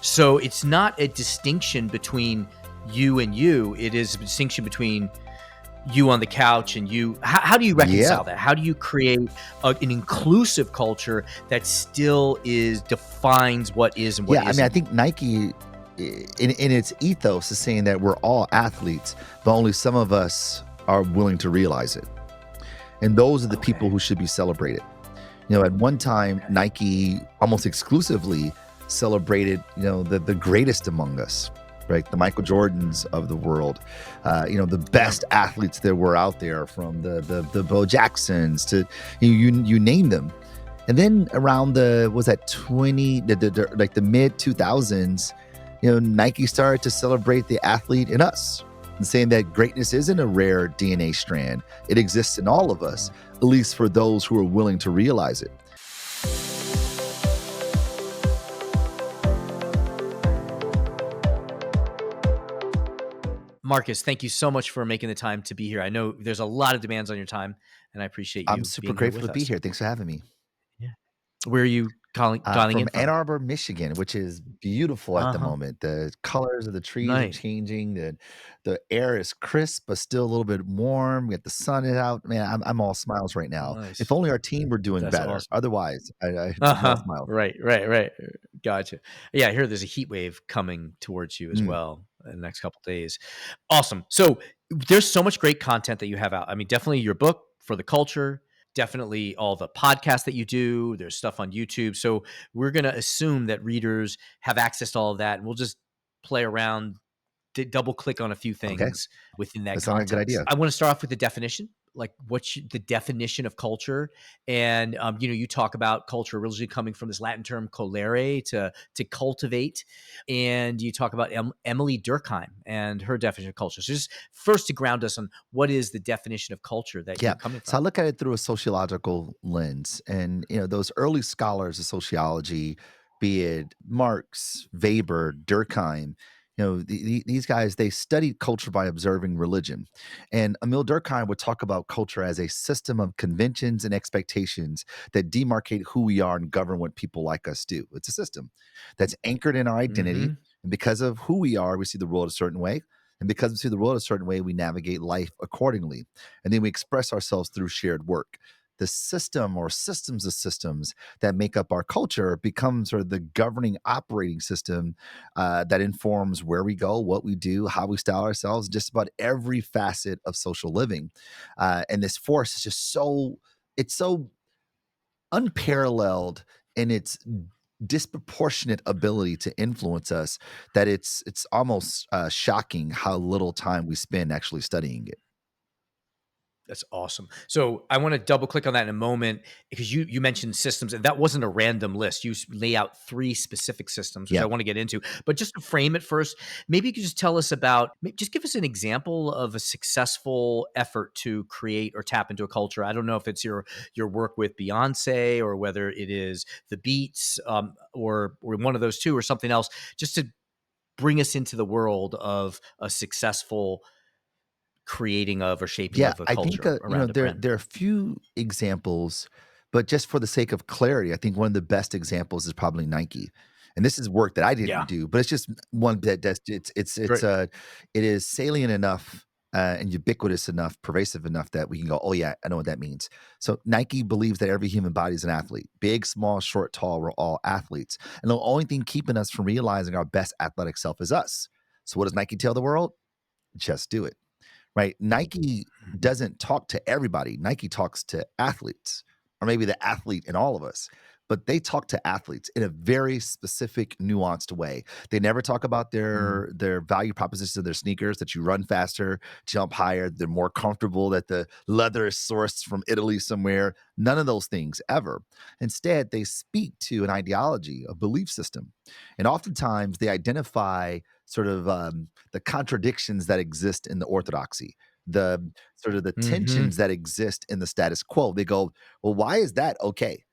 So it's not a distinction between you and you. It is a distinction between you on the couch and you. How do you Yeah. reconcile that? How do you create an inclusive culture that still defines what is and what Yeah, I mean, I isn't? think Nike in its ethos is saying that we're all athletes, but only some of us are willing to realize it. And those are the people Okay. who should be celebrated. At one time, Okay. Nike almost exclusively celebrated, the greatest among us, right? The Michael Jordans of the world, the best athletes that were out there, from the Bo Jacksons to you name them. And then around the mid 2000s, Nike started to celebrate the athlete in us, and saying that greatness isn't a rare DNA strand. It exists in all of us, at least for those who are willing to realize it. Marcus, thank you so much for making the time to be here. I know there's a lot of demands on your time, and I appreciate I'm you super being here grateful with to be us. here. Thanks for having me. Yeah. Where are you dialing in From Ann from? Arbor, Michigan, which is beautiful at the Uh-huh. moment. The colors of the trees are Nice. changing. The air is crisp, but still a little bit warm. We got the sun is out. Man, I'm all smiles right now. If Nice. only our team were doing That's better. awesome. Otherwise, I'm all Uh-huh. smiles. Right. Gotcha. Yeah, I hear there's a heat wave coming towards you as Mm, well in the next couple days. Awesome. So there's so much great content that you have out. I mean, definitely your book for the culture, definitely all the podcasts that you do. There's stuff on YouTube. So we're going to assume that readers have access to all of that, and we'll just play around, double click on a few okay, things within that that sounds like a good context. idea. I want to start off with the definition, like the definition of culture. And you talk about culture originally coming from this Latin term "colere," to cultivate, and you talk about Emily Durkheim and her definition of culture. So just first to ground us on what is the definition of culture that Yeah. you're coming So I from. look at it through a sociological lens. And, those early scholars of sociology, be it Marx, Weber, Durkheim, these guys, they studied culture by observing religion. And Emil Durkheim would talk about culture as a system of conventions and expectations that demarcate who we are and govern what people like us do. It's a system that's anchored in our identity. Mm-hmm. And because of who we are, we see the world a certain way. And because we see the world a certain way, we navigate life accordingly, and then we express ourselves through shared work. The system or systems of systems that make up our culture becomes sort of the governing operating system that informs where we go, what we do, how we style ourselves, just about every facet of social living. And this force is just it's so unparalleled in its disproportionate ability to influence us that it's almost shocking how little time we spend actually studying it. That's awesome. So I want to double click on that in a moment because you mentioned systems, and that wasn't a random list. You lay out three specific systems, which Yeah. I want to get into. But just to frame it first, maybe you could just tell us just give us an example of a successful effort to create or tap into a culture. I don't know if it's your work with Beyonce or whether it is the Beats, or one of those two or something else, just to bring us into the world of a successful creating of or shaping Yeah, of a I think, culture around a there brand. there are a few examples, but just for the sake of clarity, I think one of the best examples is probably Nike. And this is work that I didn't Yeah, do, but it's just one that's great. it is salient enough, and ubiquitous enough, pervasive enough that we can go, "Oh, yeah, I know what that means." So Nike believes that every human body is an athlete. Big, small, short, tall, we're all athletes. And the only thing keeping us from realizing our best athletic self is us. So what does Nike tell the world? Just do it. Right? Nike Mhm. doesn't talk to everybody. Nike talks to athletes, or maybe the athlete in all of us, but they talk to athletes in a very specific, nuanced way. They never talk about Mm. their value propositions of their sneakers, that you run faster, jump higher, they're more comfortable, that the leather is sourced from Italy somewhere. None of those things ever. Instead, they speak to an ideology, a belief system. And oftentimes they identify sort of the contradictions that exist in the orthodoxy, the sort of the Mhm. tensions that exist in the status quo. They go, well, why is that okay?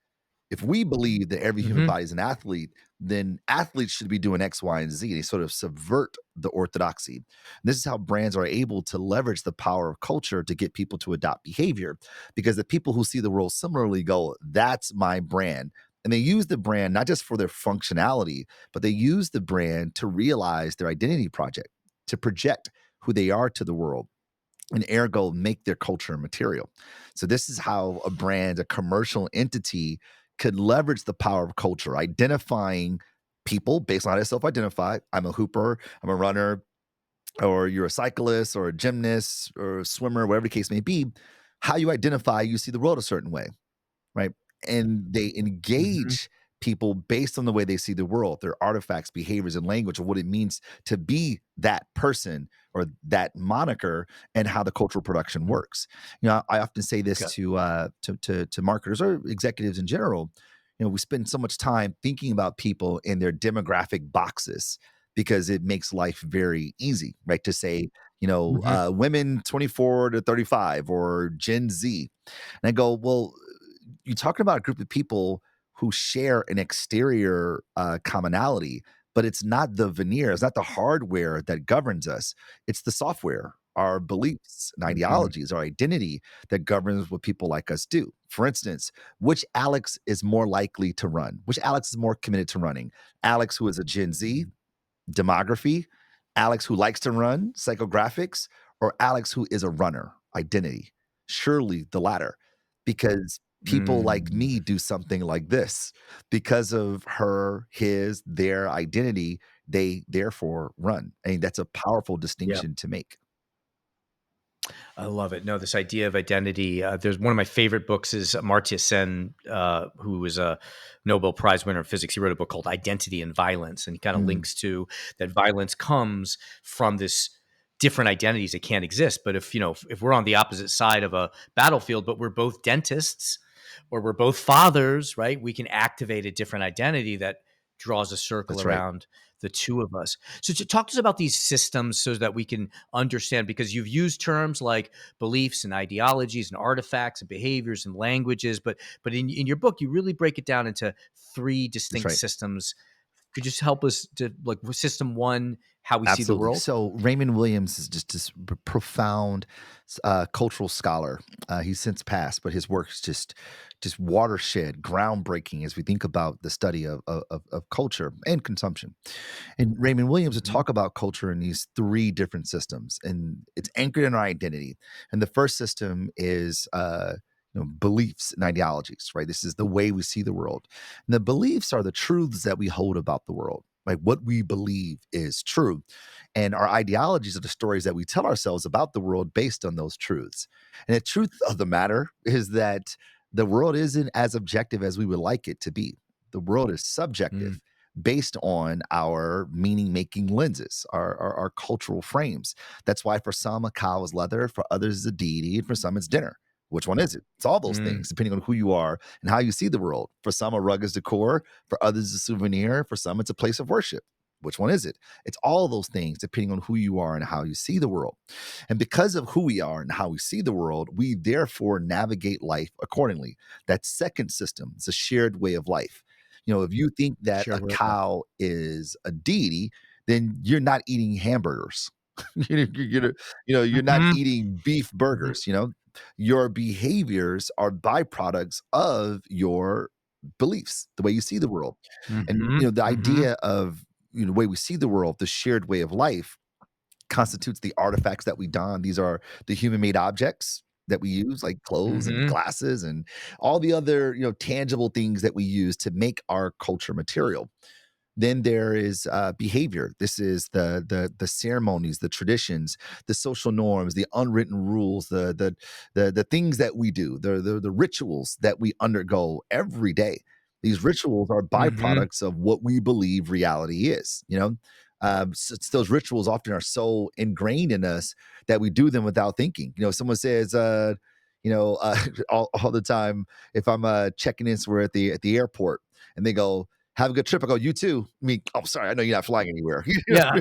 If we believe that every human Mhm. body is an athlete, then athletes should be doing X, Y, and Z. They sort of subvert the orthodoxy. And this is how brands are able to leverage the power of culture to get people to adopt behavior, because the people who see the world similarly go, that's my brand. And they use the brand not just for their functionality, but they use the brand to realize their identity project, to project who they are to the world, and ergo make their culture material. So this is how a brand, a commercial entity, could leverage the power of culture, identifying people based on how they self-identify. I'm a hooper, I'm a runner, or you're a cyclist or a gymnast or a swimmer, whatever the case may be. How you identify, you see the world a certain way, right? And they Mhm. engage people based on the way they see the world, their artifacts, behaviors, and language, of what it means to be that person or that moniker, and how the cultural production Mm. works. I often say this Okay. to marketers or executives in general. We spend so much time thinking about people in their demographic boxes because it makes life very easy, right? To say, Mhm. women 24 to 35 or Gen Z. And I go, well, you're talking about a group of people who share an exterior commonality, but it's not the veneer, it's not the hardware that governs us. It's the software, our beliefs and Mhm. ideologies, our identity that governs what people like us do. For instance, which Alex is more likely to run? Which Alex is more committed to running? Alex, who is a Gen Z, demography, Alex who likes to run, psychographics, or Alex who is a runner, identity? Surely the latter, because people like Mm. me do something like this. Because of her, his, their identity, they therefore run. I mean, that's a powerful Yeah. distinction to make. I love it. No, this idea of identity. There's one of my favorite books is Amartya Sen, who was a Nobel Prize winner in physics. He wrote a book called Identity and Violence, and he kind of Mm, links to that violence comes from this different identities that can't exist. But if we're on the opposite side of a battlefield, but we're both dentists or we're both fathers, right? We can activate a different identity that draws a circle that's right. around the two of us. So to talk to us about these systems so that we can understand, because you've used terms like beliefs and ideologies and artifacts and behaviors and languages, but in your book you really break it down into three That's distinct right. systems. Could you just help us to, like, with system one, how we see the Absolutely. world? So Raymond Williams is just this profound cultural scholar. He's since passed, but his work is just watershed, groundbreaking as we think about the study of culture and consumption. And Raymond Williams would Hmm. talk about culture in these three different systems, and it's anchored in our identity. And the first system is beliefs and ideologies, right? This is the way we see the world. And the beliefs are the truths that we hold about the world, like what we believe is true. And our ideologies are the stories that we tell ourselves about the world based on those truths. And the truth of the matter is that the world isn't as objective as we would like it to be. The world is Mm. subjective based on our meaning making lenses, our cultural frames. That's why for some, a cow is leather, for others, is a deity, and for some, it's dinner. Which one is it? It's all those Mm. things, depending on who you are and how you see the world. For some, a rug is decor. For others, a souvenir. For some, it's a place of worship. Which one is it? It's all those things, depending on who you are and how you see the world. And because of who we are and how we see the world, we therefore navigate life accordingly. That second system is a shared way of life. If you think that a Shared way of life. cow is a deity, then you're not eating hamburgers. You're not Mhm. eating beef Mhm. burgers. Your behaviors are byproducts of your beliefs, the way you see the world. And Mhm. the Mhm. idea of the way we see the world, the shared way of life, constitutes the artifacts that we don. These are the human made objects that we use, like clothes and Mhm. glasses and all the other tangible things that we use to make our culture material. Then there is behavior. This is the ceremonies, the traditions, the social norms, the unwritten rules, the things that we do, the rituals that we undergo every day. These rituals are Mhm. byproducts of what we believe reality is. Those rituals often are so ingrained in us that we do them without thinking. Someone says, all the time, if I'm checking in somewhere at the airport, and they go, have a good trip. I go, you too. I mean, oh, sorry, I know you're not flying anywhere. Yeah.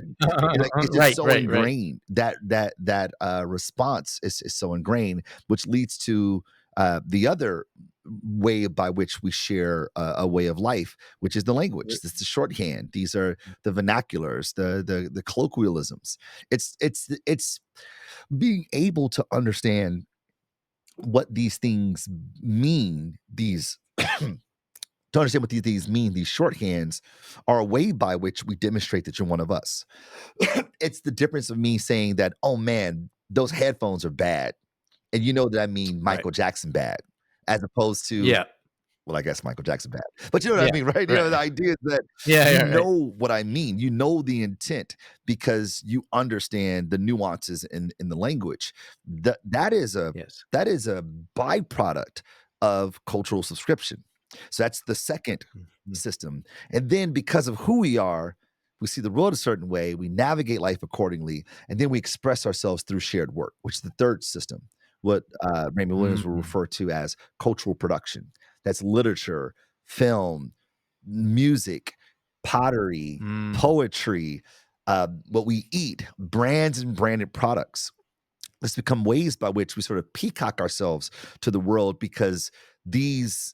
Like, it's just Right, so right, right. ingrained that response is so ingrained, which leads to the other way by which we share a way of life, which is the language. This is the shorthand. These are the vernaculars, the colloquialisms. It's being able to understand what these things mean. These To understand what these mean, these shorthands are a way by which we demonstrate that you're one of us. It's the difference of me saying that, "Oh, man, those headphones are bad," and you know that I mean Right. Michael Jackson bad, as opposed to, Yeah. well, I guess Michael Jackson bad. But you know what I Yeah. mean, right? You know, the Right. idea is that Yeah, you yeah, right. know what I mean. You know the intent because you understand the nuances in the language. That is a Yes. byproduct of cultural subscription. So that's the second Mhm. system. And then because of who we are, we see the world a certain way, we navigate life accordingly, and then we express ourselves through shared work, which is the third system, what Raymond Williams will Mhm. refer to as cultural production. That's literature, film, music, pottery, Mm. poetry, what we eat, brands and branded products. Let's become ways by which we sort of peacock ourselves to the world because these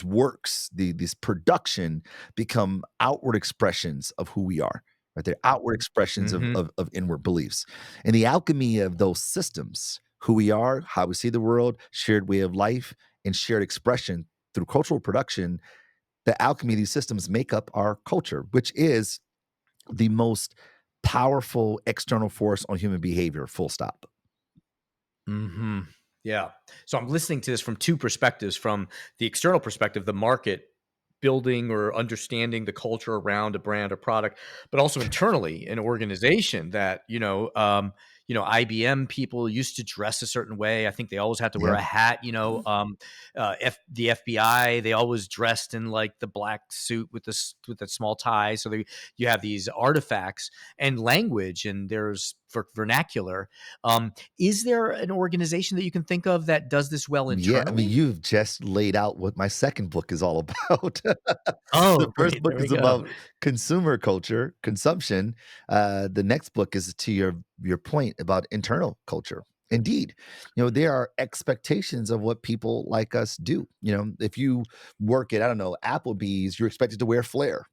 works, this production become outward expressions of who we are. Right? They're outward expressions of, Mhm. of inward beliefs. And the alchemy of those systems, who we are, how we see the world, shared way of life, and shared expression through cultural production, the alchemy of these systems make up our culture, which is the most powerful external force on human behavior, full stop. Mhm. Yeah. So I'm listening to this from 2 perspectives, from the external perspective, the market building or understanding the culture around a brand or product, but also internally an organization that, IBM people used to dress a certain way. I think they always had to wear Yeah. a hat, the FBI, they always dressed in like the black suit with with the small tie. So you have these artifacts and language, and there's vernacular. Is there an organization that you can think of that does this well Yeah, I mean, internally? you've just laid out what my second book is all about. Oh, The first great. book There we is go. about consumer culture, consumption. The next book is to your point about internal culture. Indeed, there are expectations of what people like us do. If you work at, I don't know, Applebee's, you're expected to wear flair,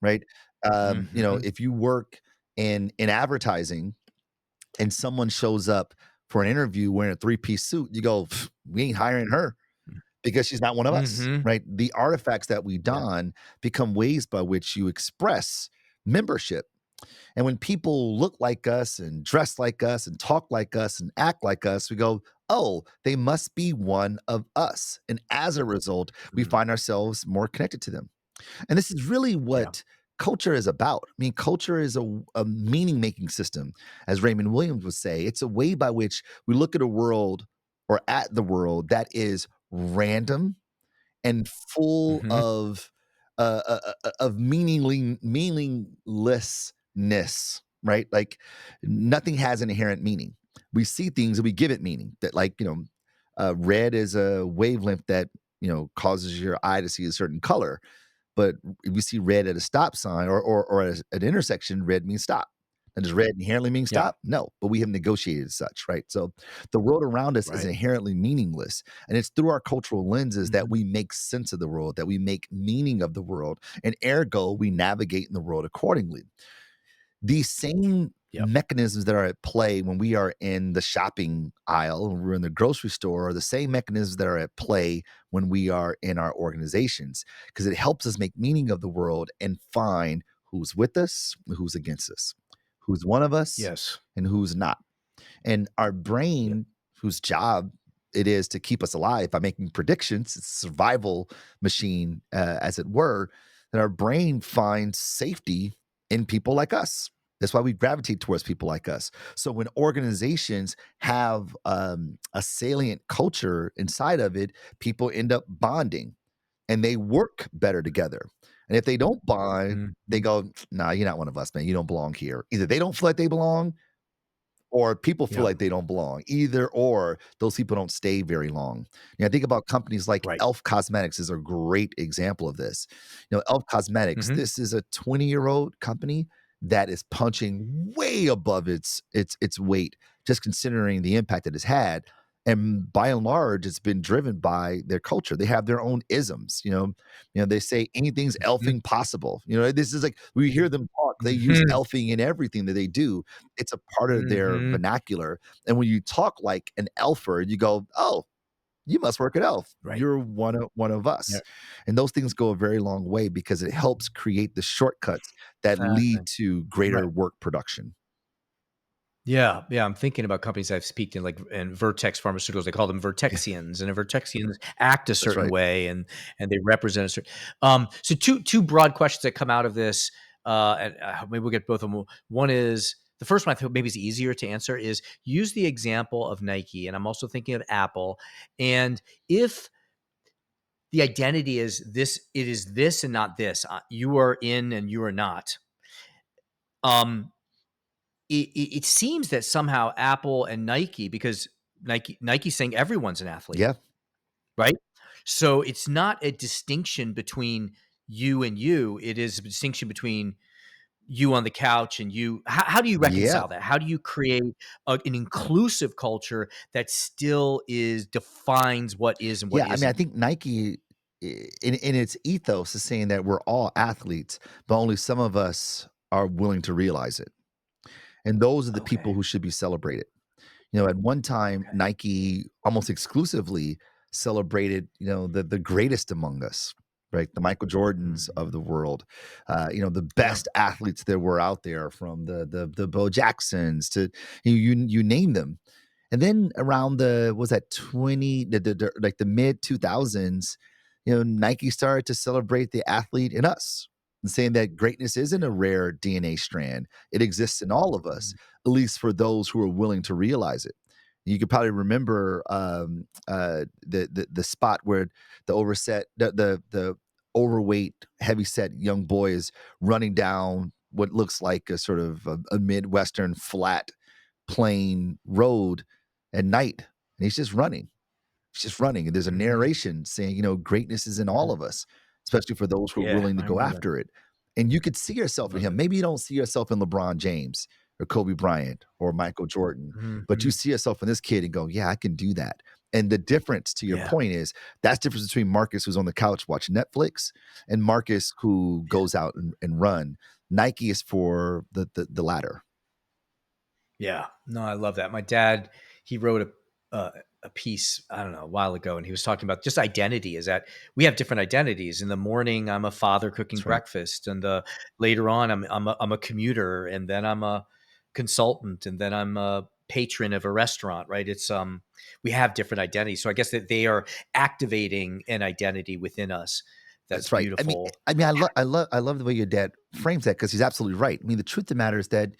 right? Mhm. If you work in advertising and someone shows up for an interview wearing a three-piece suit, you go, "Pff, we ain't hiring her because she's not one of us," Mhm. right? The artifacts that we Yeah. don become ways by which you express membership. And when people look like us and dress like us and talk like us and act like us, we go, oh, they must be one of us. And as a result, we Mm. find ourselves more connected to them. And this is really Yeah. what culture is about. I mean, culture is a meaning making system. As Raymond Williams would say, it's a way by which we look at a world or at the world that is random and full Mhm. of meaninglessness, right? Like nothing has an inherent meaning. We see things and we give it meaning. That, like, red is a wavelength that causes your eye to see a certain color, but if we see red at a stop sign or at an intersection, red means stop. And does red inherently mean Yeah. stop? No, but we have negotiated as such, right? So the world around us is Right. inherently meaningless. And it's through our cultural lenses that Mhm. we make sense of the world, that we make meaning of the world. And ergo, we navigate in the world accordingly. These same Yep. mechanisms that are at play when we are in the shopping aisle, when we're in the grocery store, are the same mechanisms that are at play when we are in our organizations, because it helps us make meaning of the world and find who's with us, who's against us, who's one of us, Yes. and who's not. And our Yep. brain, whose job it is to keep us alive by making predictions, it's a survival machine, as it were, that our brain finds safety in people like us. That's why we gravitate towards people like us. So when organizations have a salient culture inside of it, people end up bonding and they work better together. And if they don't bond, they Mhm. go, nah, you're not one of us, man. You don't belong here. Either they don't feel like they belong, or people feel Yep. like they don't belong. Either or, those people don't stay very long. Think about companies like Right. Elf Cosmetics is a great example of this. Elf Cosmetics, Mhm. this is a 20-year-old company that is punching way above its weight, just considering the impact it has had. And by and large, it's been driven by their culture. They have their own isms. They say anything's Mhm. elfing possible. This is like we hear them talk. They use Mhm. elfing in everything that they do. It's a part of their Mhm. vernacular. And when you talk like an elfer, you go, oh, You must work at Elf. Right. You're one of Yeah. us. And those things go a very long way because it helps create the shortcuts that lead Fascinating. to greater Right. work production. Yeah, yeah, I'm thinking about companies I've speaked in, like in Vertex Pharmaceuticals, they call them Yeah, Vertexians, and the Vertexians act a that's certain right. way, and they represent a certain. So two broad questions that come out of this, and maybe we'll get both of them. One is the first one. I think maybe is easier to answer. Is use the example of Nike, and I'm also thinking of Apple. And if the identity is this, it is this and not this. You are in and you are not. Um, it seems that somehow Apple and Nike, because Nike's saying everyone's an athlete, Yeah. right? So it's not a distinction between you and you. It is a distinction between you on the couch and you. How do you Yeah. reconcile that? How do you create an inclusive culture that still is defines what is and what Yeah, I mean, I isn't? think Nike in its ethos is saying that we're all athletes, but only some of us are willing to realize it. And those are the people Okay. who should be celebrated. You know, at one time, Okay. Nike almost exclusively celebrated, the greatest among us, right? The Michael Jordans Mhm. of the world, the Yeah. best athletes that were out there, from the Bo Jacksons to you name them. And then around the was that 20 like the mid 2000s, Nike started to celebrate the athlete in us and saying that greatness isn't a rare DNA strand. It exists in all of us, Mhm. at least for those who are willing to realize it. You could probably remember the spot where the overweight, heavyset young boy is running down what looks like a sort of a midwestern flat plain road at night, and he's just running. He's just running, and there's a Mhm. narration saying, greatness is in all Mhm. of us, especially for those who are Yeah, willing to I go remember. after it. And you could see I yourself in love him. it. Maybe you don't see yourself in LeBron James or Kobe Bryant or Michael Jordan, but you Mhm. see yourself in this kid and go, "Yeah, I can do that." And the difference, to your Yeah. point, is that's the difference between Marcus, who's on the couch watching Netflix, and Marcus, who Yeah. goes out and run. Nike is for the latter. Yeah. No, I love that. My dad, he wrote a piece, I don't know, a while ago, and he was talking about just identity is that we have different identities. In the morning, I'm a father cooking That's right. breakfast, and later on, I'm a commuter, and then I'm a consultant, and then I'm a patron of a restaurant, right? We have different identities. So I guess that they are activating an identity within us. That's That's right. I mean beautiful. I mean, I love the way your dad frames that, because he's absolutely right. I mean, the truth of the matter is that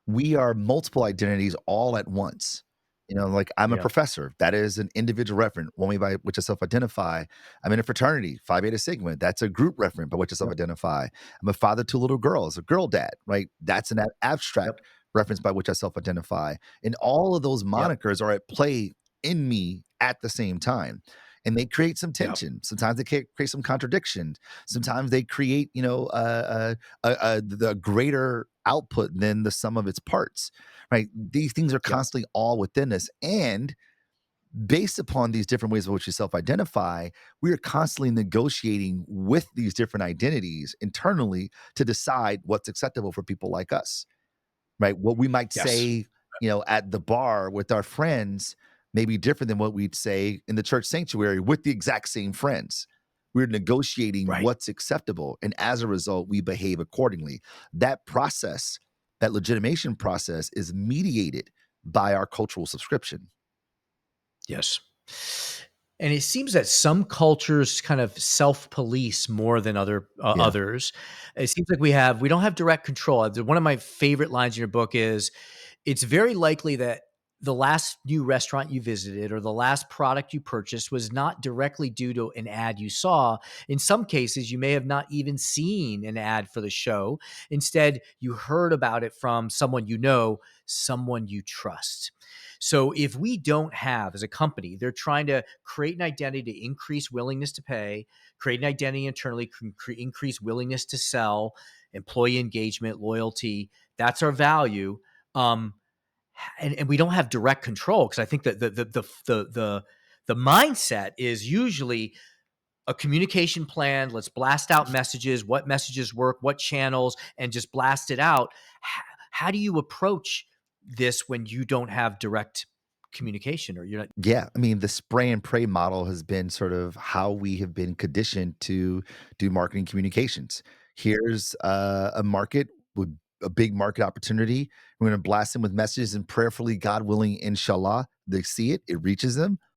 we are multiple identities all at once. Like, I'm a Yeah. professor. That is an individual referent, one way by which I self-identify. I'm in a fraternity, Phi Beta Sigma. That's a group referent by which I Yep. self-identify. I'm a father to little girls, a girl dad, right? That's an abstract Yep. reference by which I self-identify. And all of those Yep. monikers are at play in me at the same time. And they create some Yep. tension. Sometimes they create some contradiction. Sometimes they create, the greater output than the sum of its parts, right? These things are Yep. constantly all within us. And based upon these different ways in which you self identify, we are constantly negotiating with these different identities internally to decide what's acceptable for people like us, right? What we might Yes. say, at the bar with our friends may be different than what we'd say in the church sanctuary with the exact same friends. We're negotiating Right. what's acceptable. And as a result, we behave accordingly. That process, that legitimation process, is mediated by our cultural subscription. Yes. And it seems that some cultures kind of self-police more than Yeah. others. It seems like we don't have direct control. One of my favorite lines in your book is, "It's very likely that the last new restaurant you visited or the last product you purchased was not directly due to an ad you saw. In some cases, you may have not even seen an ad for the show. Instead, you heard about it from someone you know, someone you trust." So if we don't have, as a company, they're trying to create an identity to increase willingness to pay, create an identity internally, increase willingness to sell, employee engagement, loyalty. That's our value. Um, and we don't have direct control, because I think that the mindset is usually a communication plan. Let's blast out messages. What messages work? What channels? And just blast it out. How do you approach this when you don't have direct communication, or you're not. Yeah, I mean, the spray and pray model has been sort of how we have been conditioned to do marketing communications. Here's a market with a big market opportunity. We're going to blast them with messages and prayerfully, God willing, inshallah, they see it, it reaches them.